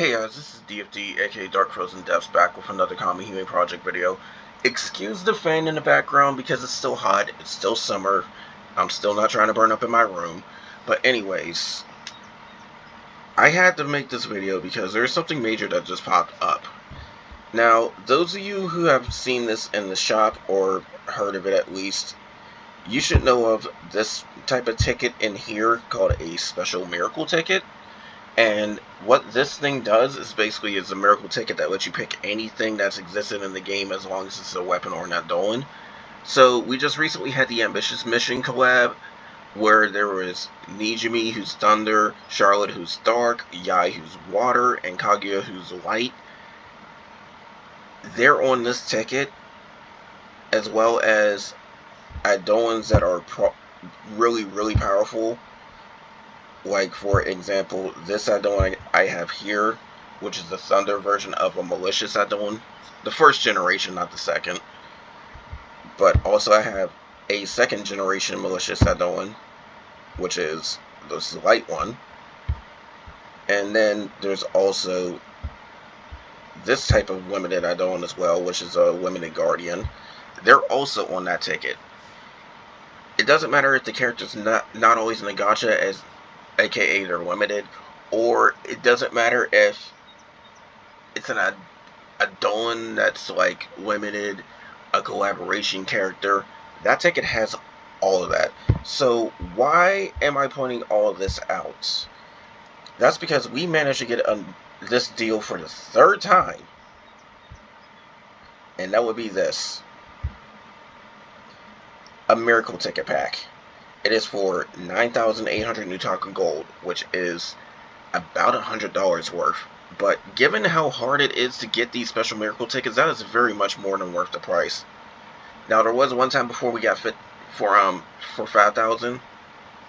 Hey guys, this is DFD, aka Dark Frozen Depths, back with another Kamihime project video. Excuse the fan in the background because it's still hot, it's still summer, I'm still not trying to burn up in my room. But anyways, I had to make this video because there's something major that just popped up. Now, those of you who have seen this in the shop, or heard of it at least, you should know of this type of ticket in here called a special miracle ticket. And what this thing does is basically is a miracle ticket that lets you pick anything that's existed in the game as long as it's a weapon or an Eidolon. So we just recently had the Ambitious Mission collab where there was Nijimi, who's thunder, Charlotte, who's dark, Yai, who's water, and Kaguya, who's light. They're on this ticket, as well as Eidolons that are really powerful. Like, for example, this Eidolon I have here, which is the Thunder version of a Malicious Eidolon. The first generation, not the second. But also I have a second generation Malicious Eidolon, which is this light one. And then there's also this type of limited Eidolon as well, which is a limited Guardian. They're also on that ticket. It doesn't matter if the character's not always in the gacha, as aka they're limited, or it doesn't matter if it's an Eidolon that's like limited, a collaboration character. That ticket has all of that. So why am I pointing all of this out? That's because we managed to get this deal for the third time, and that would be this: a miracle ticket pack. It is for 9,800 Nutaku gold, which is about $100 worth. But given how hard it is to get these special miracle tickets, that is very much more than worth the price. Now, there was one time before we got fit for 5,000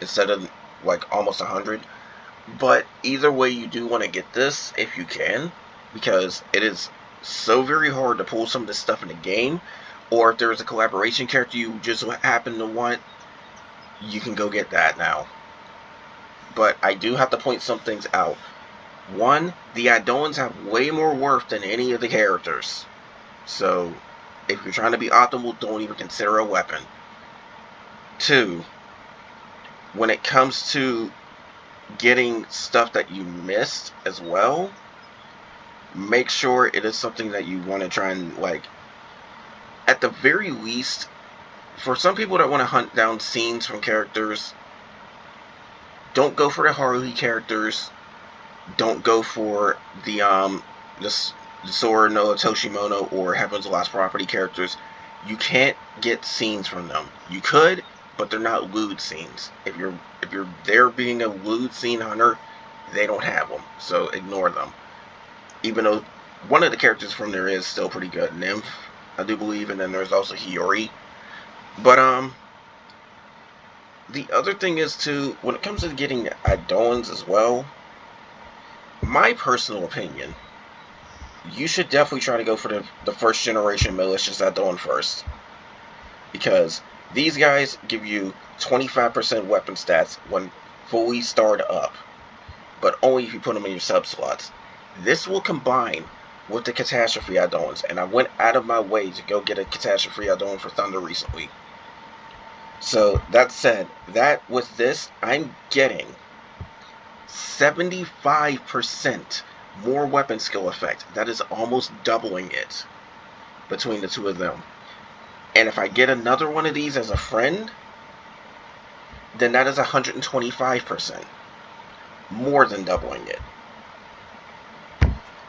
instead of like almost 100. But either way, you do want to get this if you can, because it is so very hard to pull some of this stuff in the game. Or if there's a collaboration character you just happen to want, you can go get that now. But I do have to point some things out. One, the Eidolons have way more worth than any of the characters. So, if you're trying to be optimal, don't even consider a weapon. Two, when it comes to getting stuff that you missed as well, make sure it is something that you want to try and, like, at the very least, for some people that want to hunt down scenes from characters, don't go for the Haruhi characters. Don't go for the Sora no Toshimono or Heaven's Last Property characters. You can't get scenes from them. You could, but they're not lewd scenes. If you're there being a lewd scene hunter, they don't have them, so ignore them. Even though one of the characters from there is still pretty good, Nymph, I do believe, and then there's also Hiyori. But the other thing is to, when it comes to getting Eidolons as well, my personal opinion, you should definitely try to go for the first generation Malicious Eidolon first. Because these guys give you 25% weapon stats when fully starred up, but only if you put them in your sub slots. This will combine with the Catastrophe Eidolons, and I went out of my way to go get a Catastrophe Eidolon for Thunder recently. So, that said, that with this, I'm getting 75% more weapon skill effect. That is almost doubling it between the two of them. And if I get another one of these as a friend, then that is 125%. More than doubling it.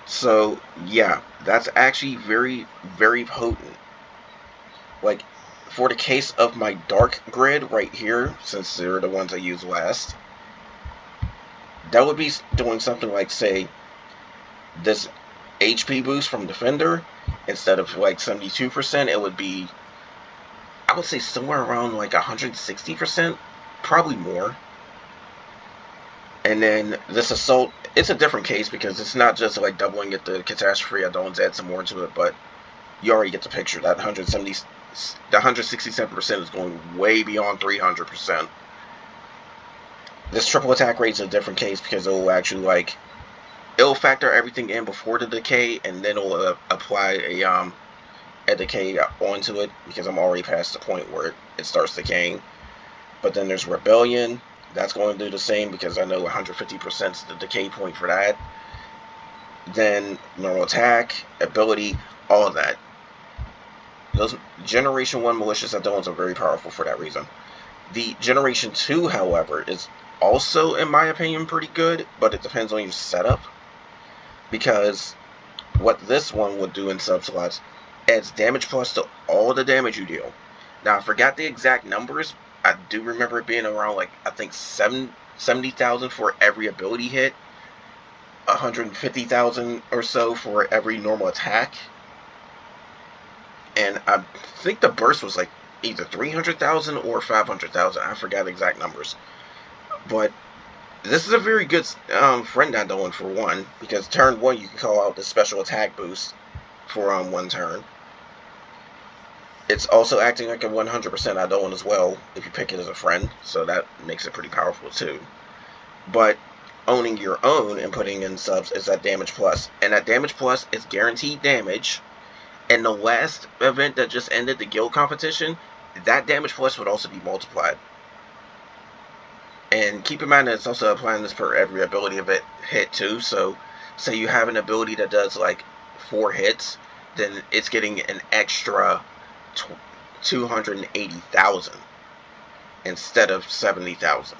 So, yeah, that's actually very, very potent. Like, for the case of my dark grid right here, since they're the ones I use last, that would be doing something like, say, this HP boost from Defender. Instead of like 72%, it would be, I would say, somewhere around like 160%, probably more. And then this Assault, it's a different case because it's not just like doubling it, the Catastrophe Eidolons add some more to it, but you already get the picture. That 167% is going way beyond 300%. This triple attack rate is a different case because it will actually, like, it'll factor everything in before the decay, and then it'll apply a decay onto it, because I'm already past the point where it starts decaying. But then there's Rebellion. That's going to do the same, because I know 150% is the decay point for that. Then normal attack, ability, all of that. Those Generation 1 malicious Eidolons are very powerful for that reason. The Generation 2, however, is also, in my opinion, pretty good, but it depends on your setup. Because what this one would do in subslots adds damage plus to all the damage you deal. Now, I forgot the exact numbers. I do remember it being around, like, I think 70,000 for every ability hit, 150,000 or so for every normal attack, and I think the burst was like either 300,000 or 500,000. I forgot the exact numbers. But this is a very good friend Eidolon for one, because turn 1 you can call out the special attack boost for 1 turn. It's also acting like a 100% Eidolon as well if you pick it as a friend, so that makes it pretty powerful too. But owning your own and putting in subs is that damage plus, and that damage plus is guaranteed damage. And the last event that just ended, the guild competition, that damage plus would also be multiplied. And keep in mind that it's also applying this per every ability event hit too. So say you have an ability that does like 4 hits, then it's getting an extra 280,000 instead of 70,000.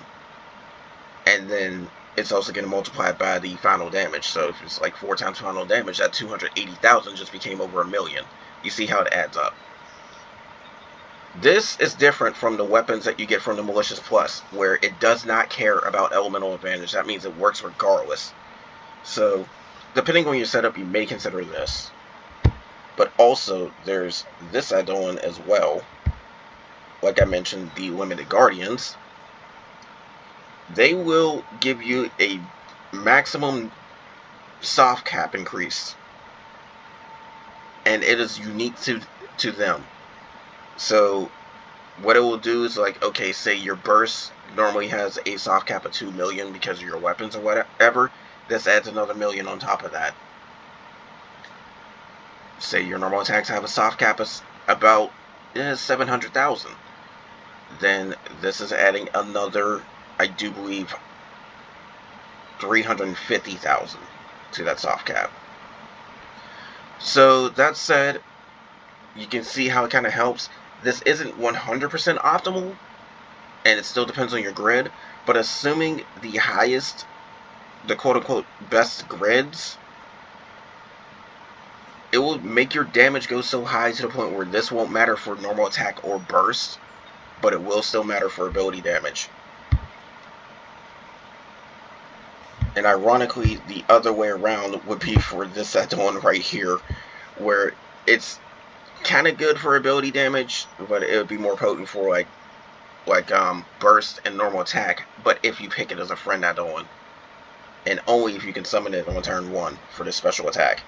And then it's also going to multiply by the final damage. So if it's like 4 times final damage, that 280,000 just became over 1,000,000. You see how it adds up. This is different from the weapons that you get from the Malicious Plus, where it does not care about elemental advantage. That means it works regardless. So, depending on your setup, you may consider this. But also, there's this Eidolon as well. Like I mentioned, the Limited Guardians. They will give you a maximum soft cap increase, and it is unique to them. So what it will do is, like, okay, say your burst normally has a soft cap of 2 million because of your weapons or whatever. This adds another 1,000,000 on top of that. Say your normal attacks have a soft cap of about 700,000. Then this is adding another, I do believe, 350,000 to that soft cap. So that said, you can see how it kind of helps. This isn't 100% optimal, and it still depends on your grid, but assuming the highest, the quote-unquote best grids, it will make your damage go so high to the point where this won't matter for normal attack or burst, but it will still matter for ability damage. And ironically, the other way around would be for this Eidolon right here, where it's kind of good for ability damage, but it would be more potent for like burst and normal attack. But if you pick it as a friend Eidolon, and only if you can summon it on turn 1 for this special attack.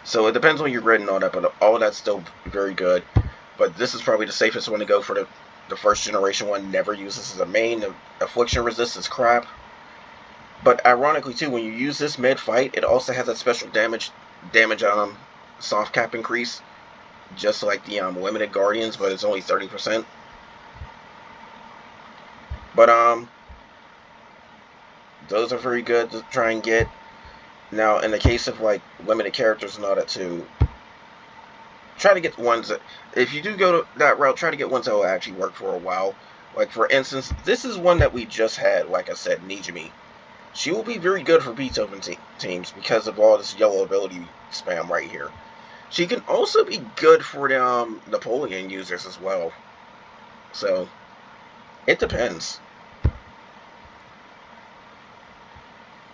So it depends on your grid and all that, but all that's still very good. But this is probably the safest one to go for the first generation one. Never use this as a main. The affliction resistance crap. But ironically too, when you use this mid-fight, it also has that special damage soft cap increase, just like the Limited Guardians, but it's only 30%. But those are very good to try and get. Now, in the case of like limited characters and all that too, try to get ones that, if you do go to that route, try to get ones that will actually work for a while. Like for instance, this is one that we just had, like I said, Nijimi. She will be very good for Beethoven teams because of all this yellow ability spam right here. She can also be good for the Napoleon users as well. So, it depends.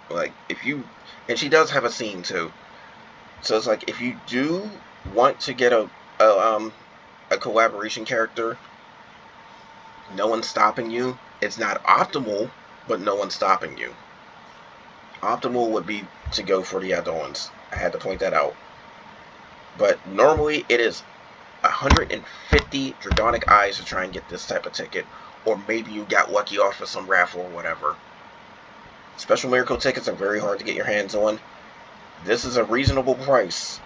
Like, if you... And she does have a scene, too. So it's like, if you do want to get a collaboration character, no one's stopping you. It's not optimal, but no one's stopping you. Optimal would be to go for the Eidolons. I had to point that out. But normally it is 150 Dragonic Eyes to try and get this type of ticket. Or maybe you got lucky off of some raffle or whatever. Special miracle tickets are very hard to get your hands on. This is a reasonable price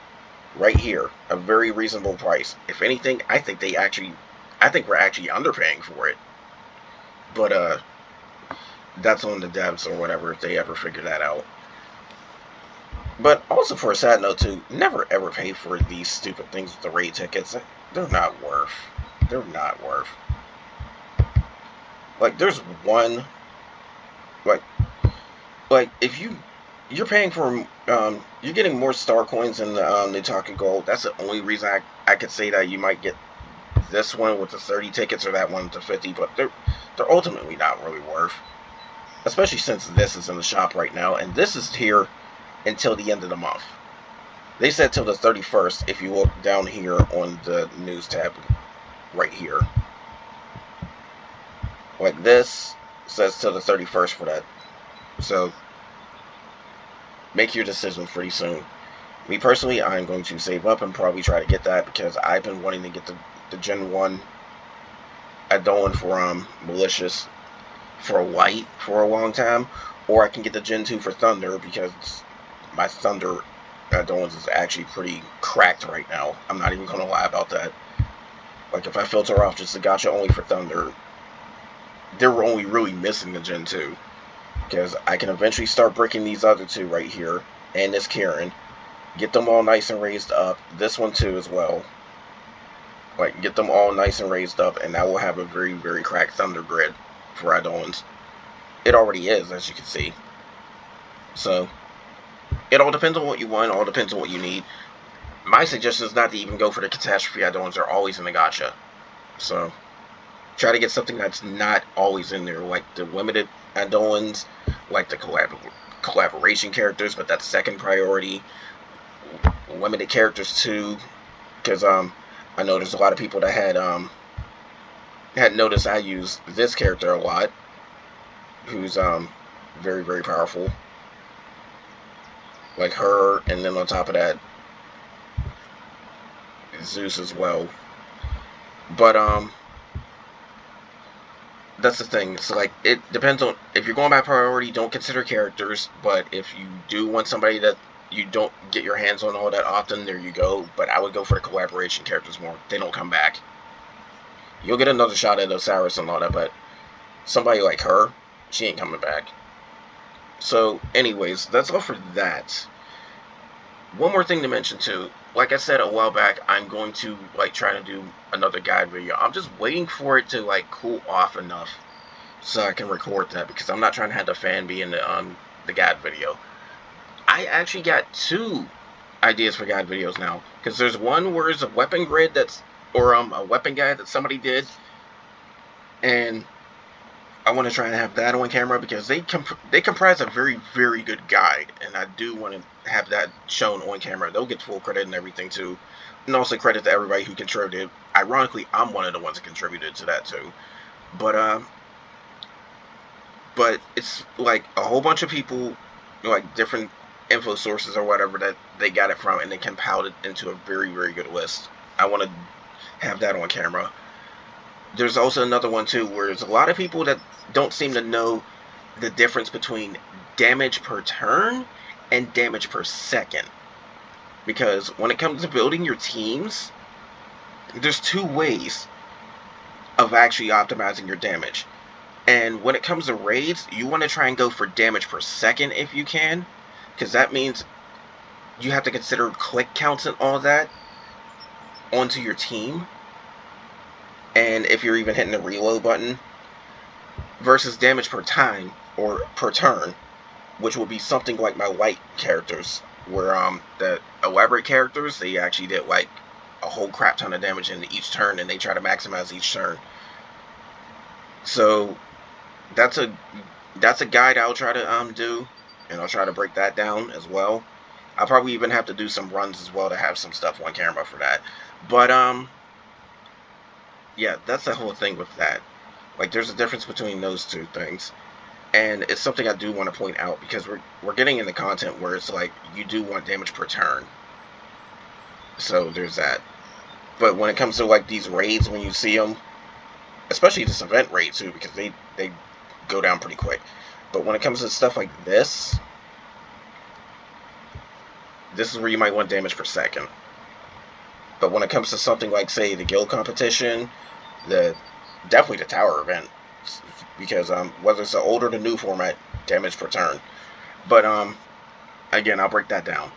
right here. A very reasonable price. If anything, I think we're actually underpaying for it. But that's on the devs or whatever if they ever figure that out. But also, for a sad note too, never ever pay for these stupid things with the raid tickets. They're not worth. They're not worth. Like, there's one, like if you're paying for you're getting more star coins in the talking gold. That's the only reason I could say that you might get this one with the 30 tickets or that one with the 50, but they're ultimately not really worth. Especially since this is in the shop right now, and this is here until the end of the month. They said till the 31st if you look down here on the news tab right here. Like, this says till the 31st for that. So make your decision pretty soon. Me personally, I'm going to save up and probably try to get that because I've been wanting to get the Gen 1 Eidolon for Malicious for White for a long time, or I can get the Gen 2 for Thunder because my Thunder Eidolons is actually pretty cracked right now. I'm not even going to lie about that. Like, if I filter off just the gacha only for Thunder, they're only really missing the Gen 2. Because I can eventually start breaking these other two right here, and this Karen. Get them all nice and raised up. This one too as well. Like, get them all nice and raised up, and that will have a very, very cracked Thunder grid for Eidolons. It already is, as you can see. So, it all depends on what you want, all depends on what you need. My suggestion is not to even go for the Catastrophe Eidolons. They're always in the gacha. So, try to get something that's not always in there, like the limited Eidolons, like the collaboration characters, but that's second priority. Limited characters too, because I know there's a lot of people that had noticed I use this character a lot, who's very, very powerful, like her, and then on top of that, Zeus as well. But that's the thing. So, like, it depends on, if you're going by priority, don't consider characters. But if you do want somebody that you don't get your hands on all that often, there you go. But I would go for the collaboration characters more. They don't come back. You'll get another shot at Osiris and all that, but somebody like her, she ain't coming back. So, anyways, that's all for that. One more thing to mention too. Like I said a while back, I'm going to try to do another guide video. I'm just waiting for it to cool off enough so I can record that, because I'm not trying to have the fan be in the guide video. I actually got 2 ideas for guide videos now, because there's one where it's a weapon grid or a weapon guide that somebody did, and I want to try and have that on camera because they comprise a very, very good guide, and I do want to have that shown on camera. They'll get full credit and everything too, and also credit to everybody who contributed. Ironically, I'm one of the ones that contributed to that too, but it's like a whole bunch of people, like different info sources or whatever that they got it from, and they compiled it into a very, very good list. I want to have that on camera. There's also another one too where there's a lot of people that don't seem to know the difference between damage per turn and damage per second. Because when it comes to building your teams, there's 2 ways of actually optimizing your damage. And when it comes to raids, you want to try and go for damage per second if you can, because that means you have to consider click counts and all that onto your team, and if you're even hitting the reload button, versus damage per time or per turn, which will be something like my white characters, where the elaborate characters, they actually did a whole crap ton of damage in each turn, and they try to maximize each turn. So that's a guide I'll try to do, and I'll try to break that down as well. I'll probably even have to do some runs as well to have some stuff on camera for that. But yeah, that's the whole thing with that. There's a difference between those 2 things, and it's something I do want to point out, because we're getting into content where it's you do want damage per turn. So there's that. But when it comes to these raids, when you see them, especially this event raid too, because they go down pretty quick. But when it comes to stuff like this is where you might want damage per second. But when it comes to something like, say, the guild competition, definitely the tower event, because whether it's the old or the new format, damage per turn. But again, I'll break that down.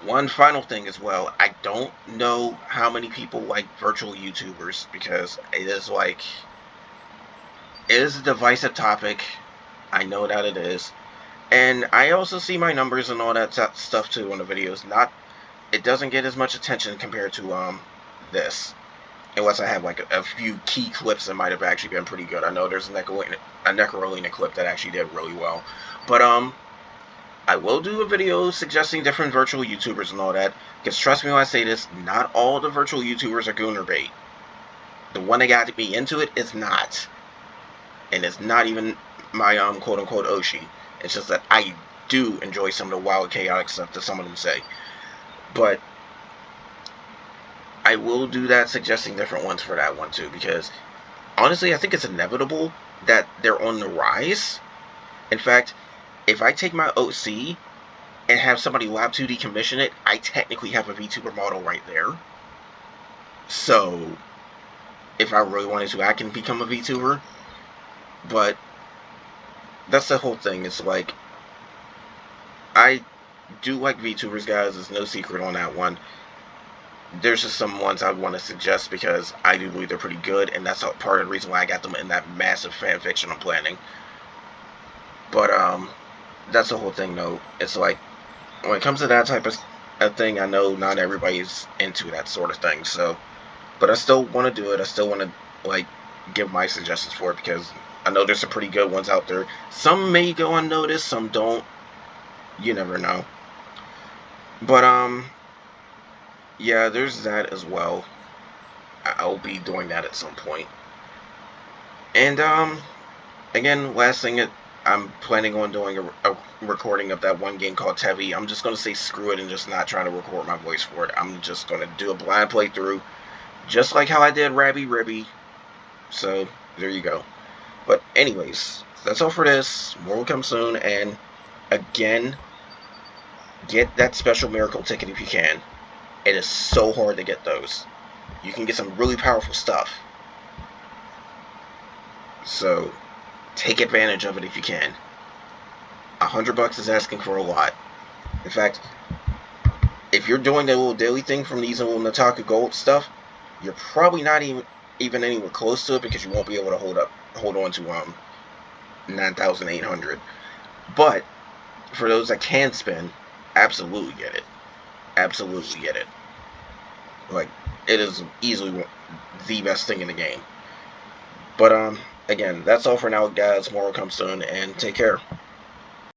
One final thing as well, I don't know how many people like virtual YouTubers, because it is a divisive topic. I know that it is. And I also see my numbers and all that stuff too on the videos. It doesn't get as much attention compared to this. Unless I have like a few key clips that might have actually been pretty good. I know there's a Necrolina clip that actually did really well. But I will do a video suggesting different virtual YouTubers and all that. Because trust me when I say this, not all the virtual YouTubers are Gooner bait. The one that got me into it is not. And it's not even my quote unquote Oshi. It's just that I do enjoy some of the wild chaotic stuff that some of them say. But I will do that, suggesting different ones for that one too, because honestly I think it's inevitable that they're on the rise. In fact, if I take my OC and have somebody Lab 2D commission it, I technically have a VTuber model right there. So if I really wanted to, I can become a VTuber. But that's the whole thing. It's like, I do like VTubers, guys. There's no secret on that one. There's just some ones I want to suggest because I do believe they're pretty good, and that's part of the reason why I got them in that massive fan fiction I'm planning. But that's the whole thing though. It's like, when it comes to that type of thing, I know not everybody's into that sort of thing, so, but I still want to do it. I still want to like give my suggestions for it, because I know there's some pretty good ones out there. Some may go unnoticed, some don't. You never know. But yeah, there's that as well. I'll be doing that at some point. And again, last thing, I'm planning on doing a recording of that one game called Tevi. I'm just gonna say screw it and just not try to record my voice for it. I'm just gonna do a blind playthrough, just like how I did Rabby Ribby. So there you go. But anyways, that's all for this. More will come soon, and again, get that special miracle ticket if you can. It is so hard to get those. You can get some really powerful stuff. So take advantage of it if you can. $100 is asking for a lot. In fact, if you're doing the little daily thing from these little Nataka Gold stuff, you're probably not even anywhere close to it, because you won't be able to hold on to 9,800. But for those that can spend, absolutely get it. Absolutely get it. Like, it is easily the best thing in the game. But again, that's all for now, guys. More will come soon, and take care.